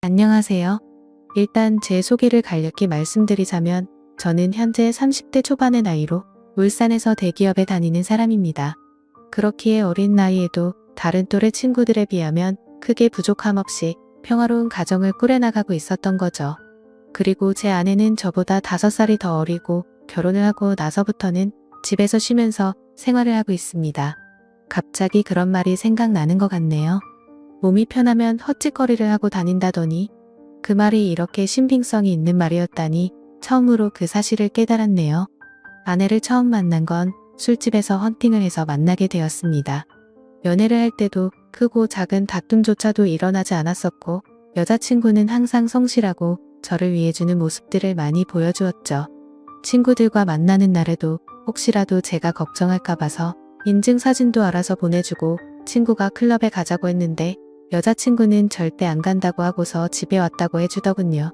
안녕하세요. 일단 제 소개를 간략히 말씀드리자면 저는 현재 30대 초반의 나이로 울산에서 대기업에 다니는 사람입니다. 그렇기에 어린 나이에도 다른 또래 친구들에 비하면 크게 부족함 없이 평화로운 가정을 꾸려나가고 있었던 거죠. 그리고 제 아내는 저보다 5살이 더 어리고 결혼을 하고 나서부터는 집에서 쉬면서 생활을 하고 있습니다. 갑자기 그런 말이 생각나는 것 같네요. 몸이 편하면 헛짓거리를 하고 다닌다더니 그 말이 이렇게 신빙성이 있는 말이었다니 처음으로 그 사실을 깨달았네요. 아내를 처음 만난 건 술집에서 헌팅을 해서 만나게 되었습니다. 연애를 할 때도 크고 작은 다툼조차도 일어나지 않았었고 여자친구는 항상 성실하고 저를 위해주는 모습들을 많이 보여주었죠. 친구들과 만나는 날에도 혹시라도 제가 걱정할까 봐서 인증사진도 알아서 보내주고 친구가 클럽에 가자고 했는데 여자친구는 절대 안 간다고 하고서 집에 왔다고 해주더군요.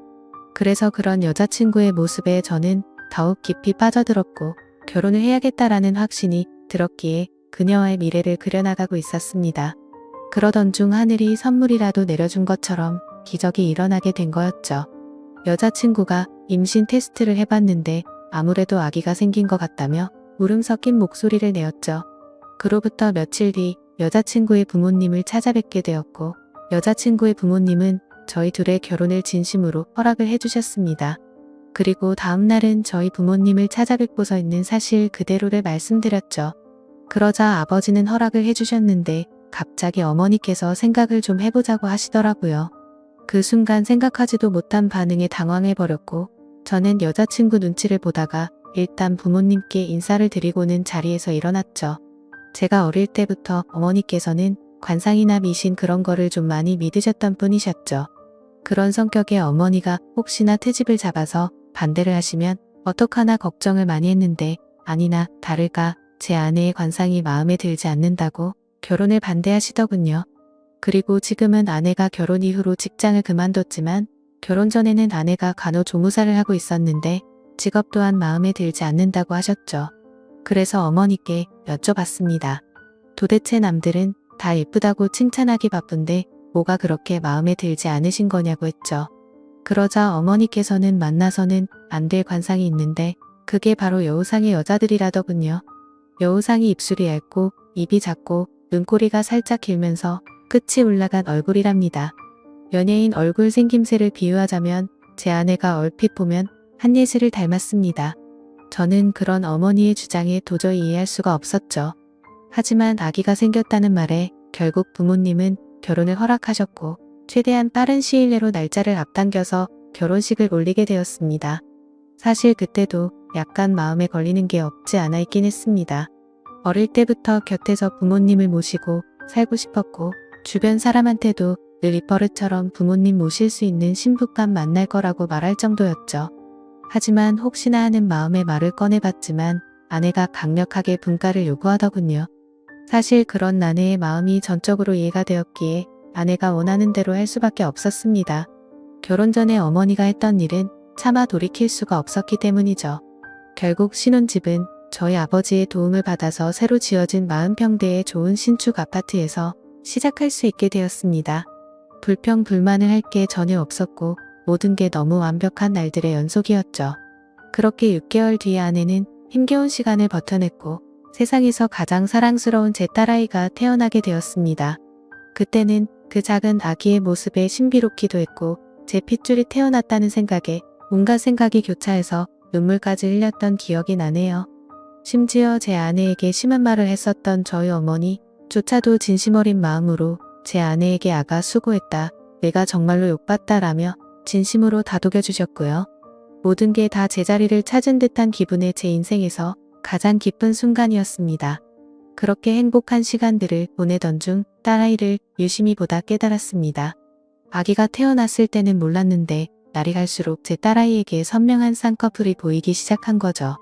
그래서 그런 여자친구의 모습에 저는 더욱 깊이 빠져들었고 결혼을 해야겠다라는 확신이 들었기에 그녀와의 미래를 그려나가고 있었습니다. 그러던 중 하늘이 선물이라도 내려준 것처럼 기적이 일어나게 된 거였죠. 여자친구가 임신 테스트를 해봤는데 아무래도 아기가 생긴 것 같다며 울음 섞인 목소리를 내었죠. 그로부터 며칠 뒤 여자친구의 부모님을 찾아뵙게 되었고 여자친구의 부모님은 저희 둘의 결혼을 진심으로 허락을 해주셨습니다. 그리고 다음 날은 저희 부모님을 찾아뵙고서 있는 사실 그대로를 말씀드렸죠. 그러자 아버지는 허락을 해주셨는데 갑자기 어머니께서 생각을 좀 해보자고 하시더라고요. 그 순간 생각하지도 못한 반응에 당황해버렸고 저는 여자친구 눈치를 보다가 일단 부모님께 인사를 드리고는 자리에서 일어났죠. 제가 어릴 때부터 어머니께서는 관상이나 미신 그런 거를 좀 많이 믿으셨던 분이셨죠. 그런 성격의 어머니가 혹시나 트집을 잡아서 반대를 하시면 어떡하나 걱정을 많이 했는데 아니나 다를까 제 아내의 관상이 마음에 들지 않는다고 결혼을 반대하시더군요. 그리고 지금은 아내가 결혼 이후로 직장을 그만뒀지만 결혼 전에는 아내가 간호조무사를 하고 있었는데 직업 또한 마음에 들지 않는다고 하셨죠. 그래서 어머니께 여쭤봤습니다. 도대체 남들은 다 예쁘다고 칭찬하기 바쁜데 뭐가 그렇게 마음에 들지 않으신 거냐고 했죠. 그러자 어머니께서는 만나서는 안 될 관상이 있는데 그게 바로 여우상의 여자들이라더군요. 여우상이 입술이 얇고 입이 작고 눈꼬리가 살짝 길면서 끝이 올라간 얼굴이랍니다. 연예인 얼굴 생김새를 비유하자면 제 아내가 얼핏 보면 한예슬을 닮았습니다. 저는 그런 어머니의 주장에 도저히 이해할 수가 없었죠. 하지만 아기가 생겼다는 말에 결국 부모님은 결혼을 허락하셨고 최대한 빠른 시일 내로 날짜를 앞당겨서 결혼식을 올리게 되었습니다. 사실 그때도 약간 마음에 걸리는 게 없지 않아 있긴 했습니다. 어릴 때부터 곁에서 부모님을 모시고 살고 싶었고 주변 사람한테도 늘 입버릇처럼 부모님 모실 수 있는 신부감 만날 거라고 말할 정도였죠. 하지만 혹시나 하는 마음에 말을 꺼내봤지만 아내가 강력하게 분가를 요구하더군요. 사실 그런 아내의 마음이 전적으로 이해가 되었기에 아내가 원하는 대로 할 수밖에 없었습니다. 결혼 전에 어머니가 했던 일은 차마 돌이킬 수가 없었기 때문이죠. 결국 신혼집은 저희 아버지의 도움을 받아서 새로 지어진 40평대의 좋은 신축 아파트에서 시작할 수 있게 되었습니다. 불평 불만을 할 게 전혀 없었고 모든 게 너무 완벽한 날들의 연속이었죠. 그렇게 6개월 뒤에 아내는 힘겨운 시간을 버텨냈고 세상에서 가장 사랑스러운 제 딸아이가 태어나게 되었습니다. 그때는 그 작은 아기의 모습에 신비롭기도 했고 제 핏줄이 태어났다는 생각에 온갖 생각이 교차해서 눈물까지 흘렸던 기억이 나네요. 심지어 제 아내에게 심한 말을 했었던 저희 어머니조차도 진심 어린 마음으로 제 아내에게 아가 수고했다, 내가 정말로 욕봤다라며 진심으로 다독여 주셨고요. 모든 게 다 제자리를 찾은 듯한 기분의 제 인생에서 가장 기쁜 순간이었습니다. 그렇게 행복한 시간들을 보내던 중 딸아이를 유심히 보다 깨달았습니다. 아기가 태어났을 때는 몰랐는데 날이 갈수록 제 딸아이에게 선명한 쌍꺼풀이 보이기 시작한 거죠.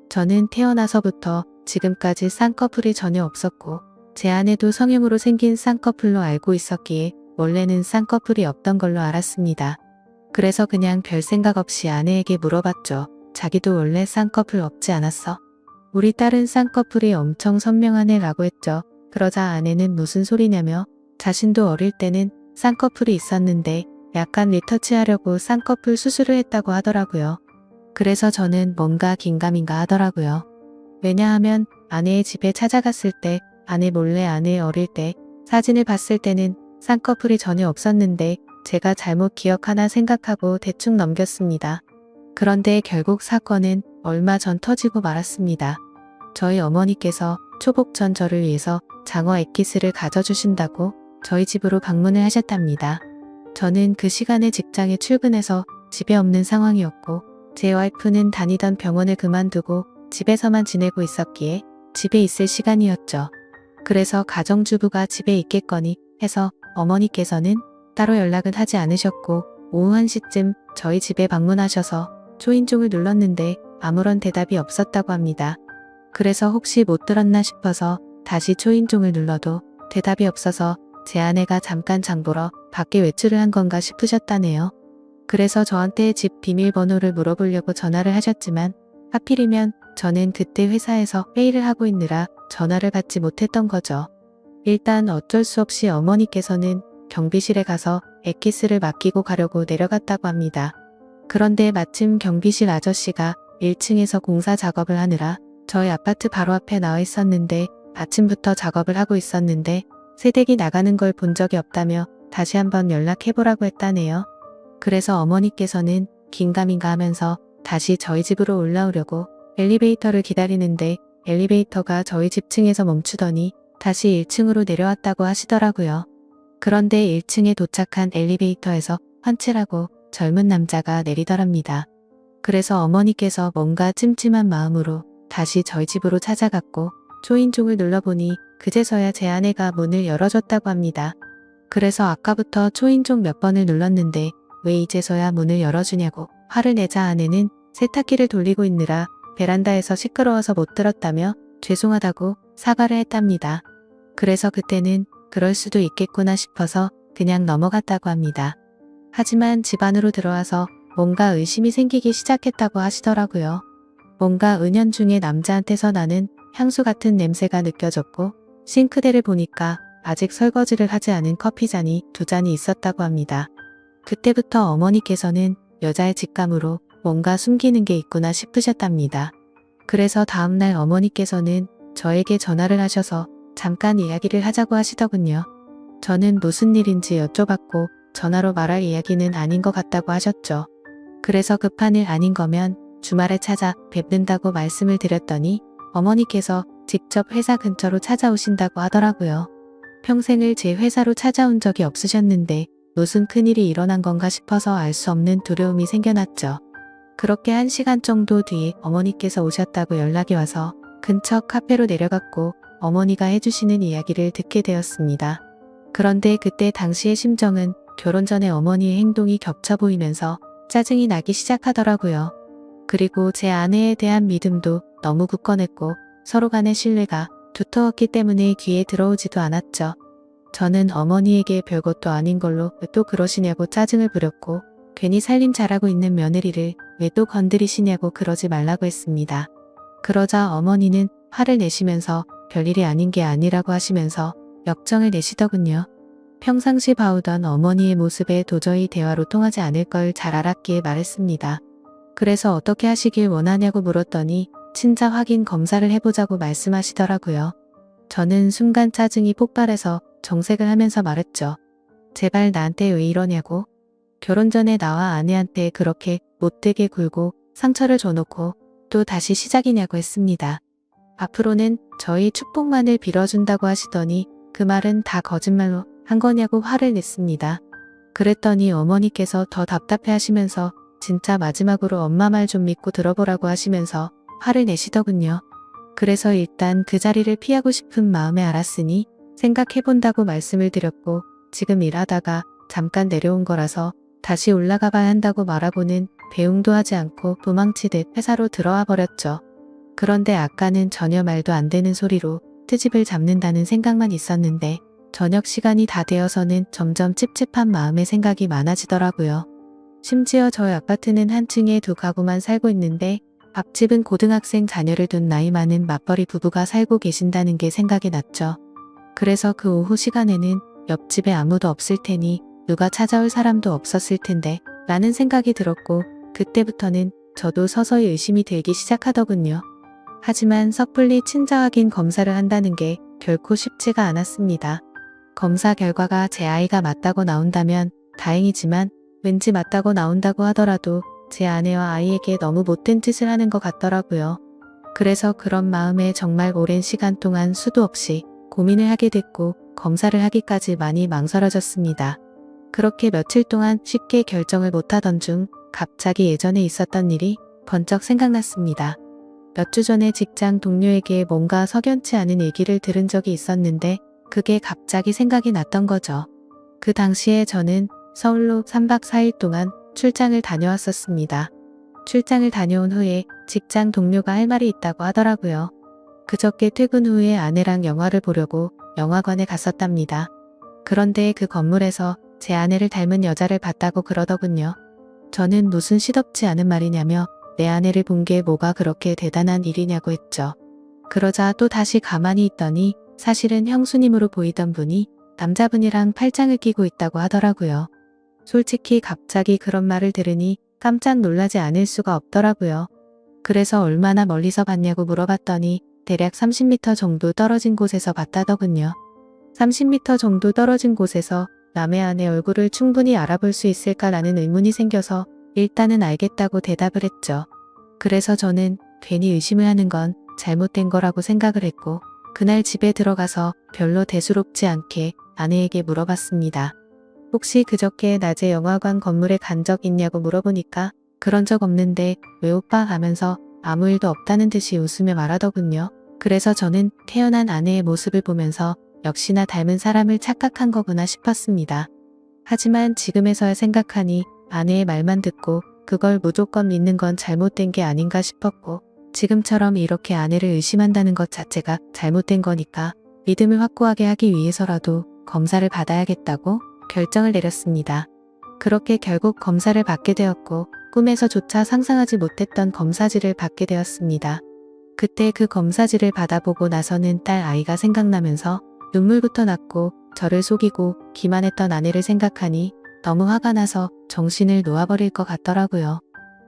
저는 태어나서부터 지금까지 쌍꺼풀이 전혀 없었고 제 아내도 성형으로 생긴 쌍꺼풀로 알고 있었기에 원래는 쌍꺼풀이 없던 걸로 알았습니다. 그래서 그냥 별 생각 없이 아내에게 물어봤죠. 자기도 원래 쌍꺼풀 없지 않았어? 우리 딸은 쌍꺼풀이 엄청 선명하네 라고 했죠. 그러자 아내는 무슨 소리냐며 자신도 어릴 때는 쌍꺼풀이 있었는데 약간 리터치하려고 쌍꺼풀 수술을 했다고 하더라고요. 그래서 저는 뭔가 긴가민가 하더라고요. 왜냐하면 아내의 집에 찾아갔을 때 아내 몰래 아내 어릴 때 사진을 봤을 때는 쌍꺼풀이 전혀 없었는데 제가 잘못 기억하나 생각하고 대충 넘겼습니다. 그런데 결국 사건은 얼마 전 터지고 말았습니다. 저희 어머니께서 초복 전 저를 위해서 장어 엑기스를 가져주신다고 저희 집으로 방문을 하셨답니다. 저는 그 시간에 직장에 출근해서 집에 없는 상황이었고 제 와이프는 다니던 병원을 그만두고 집에서만 지내고 있었기에 집에 있을 시간이었죠. 그래서 가정주부가 집에 있겠거니 해서 어머니께서는 따로 연락은 하지 않으셨고 오후 1시쯤 저희 집에 방문하셔서 초인종을 눌렀는데 아무런 대답이 없었다고 합니다. 그래서 혹시 못 들었나 싶어서 다시 초인종을 눌러도 대답이 없어서 제 아내가 잠깐 장보러 밖에 외출을 한 건가 싶으셨다네요. 그래서 저한테 집 비밀번호를 물어보려고 전화를 하셨지만 하필이면 저는 그때 회사에서 회의를 하고 있느라 전화를 받지 못했던 거죠. 일단 어쩔 수 없이 어머니께서는 경비실에 가서 엑기스를 맡기고 가려고 내려갔다고 합니다. 그런데 마침 경비실 아저씨가 1층에서 공사 작업을 하느라 저희 아파트 바로 앞에 나와 있었는데 아침부터 작업을 하고 있었는데 새댁이 나가는 걸 본 적이 없다며 다시 한번 연락해보라고 했다네요. 그래서 어머니께서는 긴가민가 하면서 다시 저희 집으로 올라오려고 엘리베이터를 기다리는데 엘리베이터가 저희 집 층에서 멈추더니 다시 1층으로 내려왔다고 하시더라고요. 그런데 1층에 도착한 엘리베이터에서 환칠하고 젊은 남자가 내리더랍니다. 그래서 어머니께서 뭔가 찜찜한 마음으로 다시 저희 집으로 찾아갔고 초인종을 눌러보니 그제서야 제 아내가 문을 열어줬다고 합니다. 그래서 아까부터 초인종 몇 번을 눌렀는데 왜 이제서야 문을 열어주냐고 화를 내자 아내는 세탁기를 돌리고 있느라 베란다에서 시끄러워서 못 들었다며 죄송하다고 사과를 했답니다. 그래서 그때는 그럴 수도 있겠구나 싶어서 그냥 넘어갔다고 합니다. 하지만 집 안으로 들어와서 뭔가 의심이 생기기 시작했다고 하시더라고요. 뭔가 은연중에 남자한테서 나는 향수 같은 냄새가 느껴졌고 싱크대를 보니까 아직 설거지를 하지 않은 커피잔이 2잔이 있었다고 합니다. 그때부터 어머니께서는 여자의 직감으로 뭔가 숨기는 게 있구나 싶으셨답니다. 그래서 다음날 어머니께서는 저에게 전화를 하셔서 잠깐 이야기를 하자고 하시더군요. 저는 무슨 일인지 여쭤봤고 전화로 말할 이야기는 아닌 것 같다고 하셨죠. 그래서 급한 일 아닌 거면 주말에 찾아 뵙는다고 말씀을 드렸더니 어머니께서 직접 회사 근처로 찾아오신다고 하더라고요. 평생을 제 회사로 찾아온 적이 없으셨는데 무슨 큰일이 일어난 건가 싶어서 알 수 없는 두려움이 생겨났죠. 그렇게 1시간 정도 뒤에 어머니께서 오셨다고 연락이 와서 근처 카페로 내려갔고 어머니가 해주시는 이야기를 듣게 되었습니다. 그런데 그때 당시의 심정은 결혼 전에 어머니의 행동이 겹쳐 보이면서 짜증이 나기 시작하더라고요. 그리고 제 아내에 대한 믿음도 너무 굳건했고 서로 간의 신뢰가 두터웠기 때문에 귀에 들어오지도 않았죠. 저는 어머니에게 별것도 아닌 걸로 왜 또 그러시냐고 짜증을 부렸고 괜히 살림 잘하고 있는 며느리를 왜 또 건드리시냐고 그러지 말라고 했습니다. 그러자 어머니는 화를 내시면서 별일이 아닌 게 아니라고 하시면서 역정을 내시더군요. 평상시 봐오던 어머니의 모습에 도저히 대화로 통하지 않을 걸 잘 알았기에 말했습니다. 그래서 어떻게 하시길 원하냐고 물었더니 친자 확인 검사를 해보자고 말씀하시더라고요. 저는 순간 짜증이 폭발해서 정색을 하면서 말했죠. 제발 나한테 왜 이러냐고. 결혼 전에 나와 아내한테 그렇게 못되게 굴고 상처를 줘놓고 또 다시 시작이냐고 했습니다. 앞으로는 저희 축복만을 빌어준다고 하시더니 그 말은 다 거짓말로 한 거냐고 화를 냈습니다. 그랬더니 어머니께서 더 답답해 하시면서 진짜 마지막으로 엄마 말 좀 믿고 들어보라고 하시면서 화를 내시더군요. 그래서 일단 그 자리를 피하고 싶은 마음에 알았으니 생각해본다고 말씀을 드렸고 지금 일하다가 잠깐 내려온 거라서 다시 올라가 봐야 한다고 말하고는 배웅도 하지 않고 도망치듯 회사로 들어와 버렸죠. 그런데 아까는 전혀 말도 안 되는 소리로 트집을 잡는다는 생각만 있었는데 저녁 시간이 다 되어서는 점점 찝찝한 마음의 생각이 많아지더라고요. 심지어 저희 아파트는 한 층에 2가구만 살고 있는데 앞집은 고등학생 자녀를 둔 나이 많은 맞벌이 부부가 살고 계신다는 게 생각이 났죠. 그래서 그 오후 시간에는 옆집에 아무도 없을 테니 누가 찾아올 사람도 없었을 텐데 라는 생각이 들었고 그때부터는 저도 서서히 의심이 들기 시작하더군요. 하지만 섣불리 친자 확인 검사를 한다는 게 결코 쉽지가 않았습니다. 검사 결과가 제 아이가 맞다고 나온다면 다행이지만 왠지 맞다고 나온다고 하더라도 제 아내와 아이에게 너무 못된 짓을 하는 것 같더라고요. 그래서 그런 마음에 정말 오랜 시간 동안 수도 없이 고민을 하게 됐고 검사를 하기까지 많이 망설여졌습니다. 그렇게 며칠 동안 쉽게 결정을 못하던 중 갑자기 예전에 있었던 일이 번쩍 생각났습니다. 몇 주 전에 직장 동료에게 뭔가 석연치 않은 얘기를 들은 적이 있었는데 그게 갑자기 생각이 났던 거죠. 그 당시에 저는 서울로 3박 4일 동안 출장을 다녀왔었습니다. 출장을 다녀온 후에 직장 동료가 할 말이 있다고 하더라고요. 그저께 퇴근 후에 아내랑 영화를 보려고 영화관에 갔었답니다. 그런데 그 건물에서 제 아내를 닮은 여자를 봤다고 그러더군요. 저는 무슨 시덥지 않은 말이냐며 내 아내를 본 게 뭐가 그렇게 대단한 일이냐고 했죠. 그러자 또 다시 가만히 있더니 사실은 형수님으로 보이던 분이 남자분이랑 팔짱을 끼고 있다고 하더라고요. 솔직히 갑자기 그런 말을 들으니 깜짝 놀라지 않을 수가 없더라고요. 그래서 얼마나 멀리서 봤냐고 물어봤더니 대략 30m 정도 떨어진 곳에서 봤다더군요. 30m 정도 떨어진 곳에서 남의 아내 얼굴을 충분히 알아볼 수 있을까라는 의문이 생겨서 일단은 알겠다고 대답을 했죠. 그래서 저는 괜히 의심을 하는 건 잘못된 거라고 생각을 했고 그날 집에 들어가서 별로 대수롭지 않게 아내에게 물어봤습니다. 혹시 그저께 낮에 영화관 건물에 간 적 있냐고 물어보니까 그런 적 없는데 왜 오빠 하면서 아무 일도 없다는 듯이 웃으며 말하더군요. 그래서 저는 태어난 아내의 모습을 보면서 역시나 닮은 사람을 착각한 거구나 싶었습니다. 하지만 지금에서야 생각하니 아내의 말만 듣고 그걸 무조건 믿는 건 잘못된 게 아닌가 싶었고 지금처럼 이렇게 아내를 의심한다는 것 자체가 잘못된 거니까 믿음을 확고하게 하기 위해서라도 검사를 받아야겠다고 결정을 내렸습니다. 그렇게 결국 검사를 받게 되었고 꿈에서조차 상상하지 못했던 검사지를 받게 되었습니다. 그때 그 검사지를 받아보고 나서는 딸 아이가 생각나면서 눈물부터 났고 저를 속이고 기만했던 아내를 생각하니 너무 화가 나서 정신을 놓아버릴 것 같더라고요.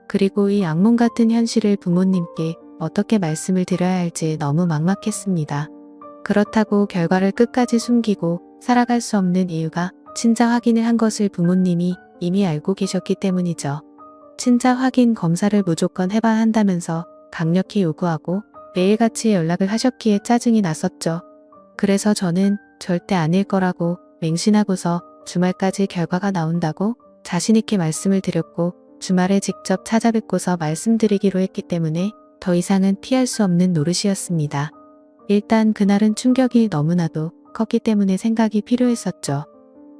그리고 이 악몽 같은 현실을 부모님께 어떻게 말씀을 드려야 할지 너무 막막했습니다. 그렇다고 결과를 끝까지 숨기고 살아갈 수 없는 이유가 친자 확인을 한 것을 부모님이 이미 알고 계셨기 때문이죠. 친자 확인 검사를 무조건 해봐야 한다면서 강력히 요구하고 매일같이 연락을 하셨기에 짜증이 났었죠. 그래서 저는 절대 아닐 거라고 맹신하고서 주말까지 결과가 나온다고 자신있게 말씀을 드렸고 주말에 직접 찾아뵙고서 말씀드리기로 했기 때문에 더 이상은 피할 수 없는 노릇이었습니다. 일단 그날은 충격이 너무나도 컸기 때문에 생각이 필요했었죠.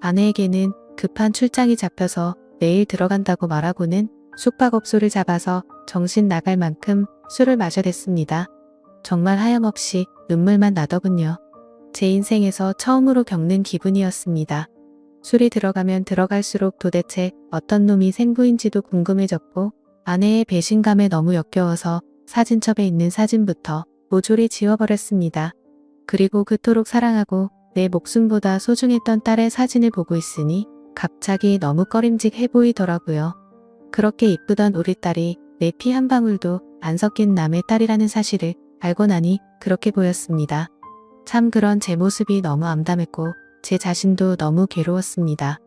아내에게는 급한 출장이 잡혀서 내일 들어간다고 말하고는 숙박업소를 잡아서 정신 나갈 만큼 술을 마셔댔습니다. 정말 하염없이 눈물만 나더군요. 제 인생에서 처음으로 겪는 기분이었습니다. 술이 들어가면 들어갈수록 도대체 어떤 놈이 생부인지도 궁금해졌고 아내의 배신감에 너무 역겨워서 사진첩에 있는 사진부터 모조리 지워버렸습니다. 그리고 그토록 사랑하고 내 목숨보다 소중했던 딸의 사진을 보고 있으니 갑자기 너무 꺼림직해 보이더라고요. 그렇게 이쁘던 우리 딸이 내 피 한 방울도 안 섞인 남의 딸이라는 사실을 알고 나니 그렇게 보였습니다. 참 그런 제 모습이 너무 암담했고 제 자신도 너무 괴로웠습니다.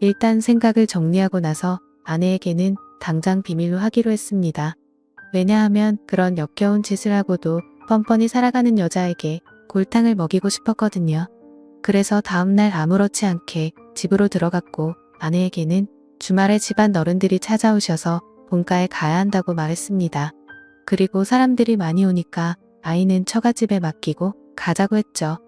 일단 생각을 정리하고 나서 아내에게는 당장 비밀로 하기로 했습니다. 왜냐하면 그런 역겨운 짓을 하고도 뻔뻔히 살아가는 여자에게 골탕을 먹이고 싶었거든요. 그래서 다음날 아무렇지 않게 집으로 들어갔고 아내에게는 주말에 집안 어른들이 찾아오셔서 본가에 가야 한다고 말했습니다. 그리고 사람들이 많이 오니까 아이는 처갓집에 맡기고 가자고 했죠.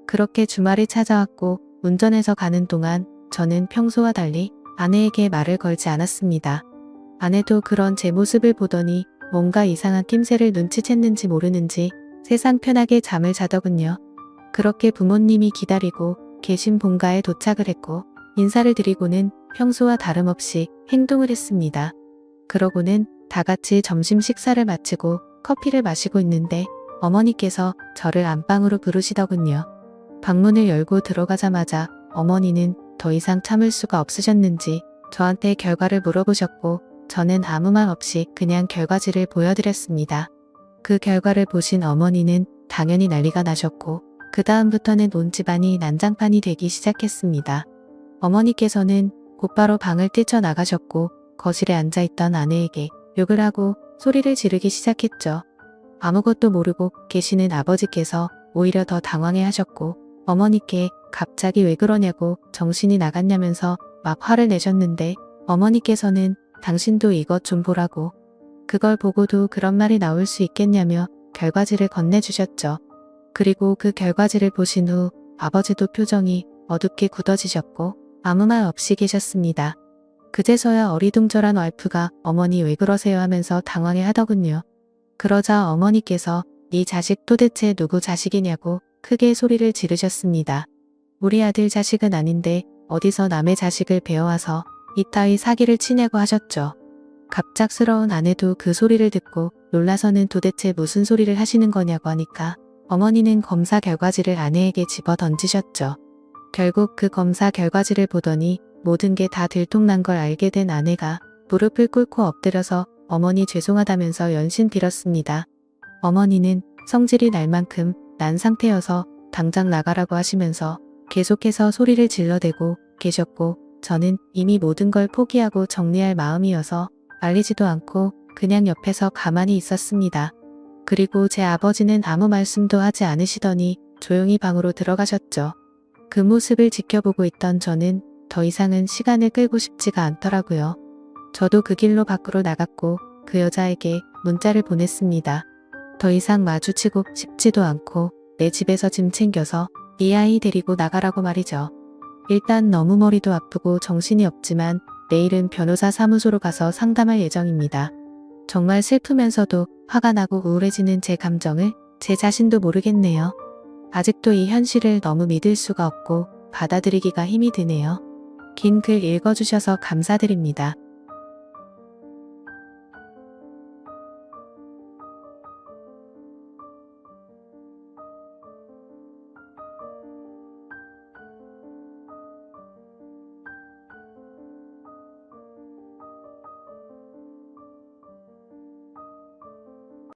그렇게 주말이 찾아왔고 운전해서 가는 동안 저는 평소와 달리 아내에게 말을 걸지 않았습니다. 아내도 그런 제 모습을 보더니 뭔가 이상한 낌새를 눈치챘는지 모르는지 세상 편하게 잠을 자더군요. 그렇게 부모님이 기다리고 계신 본가에 도착을 했고 인사를 드리고는 평소와 다름없이 행동을 했습니다. 그러고는 다 같이 점심 식사를 마치고 커피를 마시고 있는데 어머니께서 저를 안방으로 부르시더군요. 방문을 열고 들어가자마자 어머니는 더 이상 참을 수가 없으셨는지 저한테 결과를 물어보셨고 저는 아무 말 없이 그냥 결과지를 보여드렸습니다. 그 결과를 보신 어머니는 당연히 난리가 나셨고 그 다음부터는 온 집안이 난장판이 되기 시작했습니다. 어머니께서는 곧바로 방을 뛰쳐나가셨고 거실에 앉아있던 아내에게 욕을 하고 소리를 지르기 시작했죠. 아무것도 모르고 계시는 아버지께서 오히려 더 당황해 하셨고 어머니께 갑자기 왜 그러냐고 정신이 나갔냐면서 막 화를 내셨는데 어머니께서는 당신도 이것 좀 보라고 그걸 보고도 그런 말이 나올 수 있겠냐며 결과지를 건네주셨죠. 그리고 그 결과지를 보신 후 아버지도 표정이 어둡게 굳어지셨고 아무 말 없이 계셨습니다. 그제서야 어리둥절한 와이프가 어머니 왜 그러세요 하면서 당황해 하더군요. 그러자 어머니께서 네 자식 도대체 누구 자식이냐고 크게 소리를 지르셨습니다. 우리 아들 자식은 아닌데 어디서 남의 자식을 배워와서 이따위 사기를 치냐고 하셨죠. 갑작스러운 아내도 그 소리를 듣고 놀라서는 도대체 무슨 소리를 하시는 거냐고 하니까 어머니는 검사 결과지를 아내에게 집어 던지셨죠. 결국 그 검사 결과지를 보더니 모든 게 다 들통난 걸 알게 된 아내가 무릎을 꿇고 엎드려서 어머니 죄송하다면서 연신 빌었습니다. 어머니는 성질이 날 만큼 난 상태여서 당장 나가라고 하시면서 계속해서 소리를 질러대고 계셨고 저는 이미 모든 걸 포기하고 정리할 마음이어서 말리지도 않고 그냥 옆에서 가만히 있었습니다. 그리고 제 아버지는 아무 말씀도 하지 않으시더니 조용히 방으로 들어가셨죠. 그 모습을 지켜보고 있던 저는 더 이상은 시간을 끌고 싶지가 않더라고요. 저도 그 길로 밖으로 나갔고 그 여자에게 문자를 보냈습니다. 더 이상 마주치고 싶지도 않고 내 집에서 짐 챙겨서 이 아이 데리고 나가라고 말이죠. 일단 너무 머리도 아프고 정신이 없지만 내일은 변호사 사무소로 가서 상담할 예정입니다. 정말 슬프면서도 화가 나고 우울해지는 제 감정을 제 자신도 모르겠네요. 아직도 이 현실을 너무 믿을 수가 없고 받아들이기가 힘이 드네요. 긴 글 읽어주셔서 감사드립니다.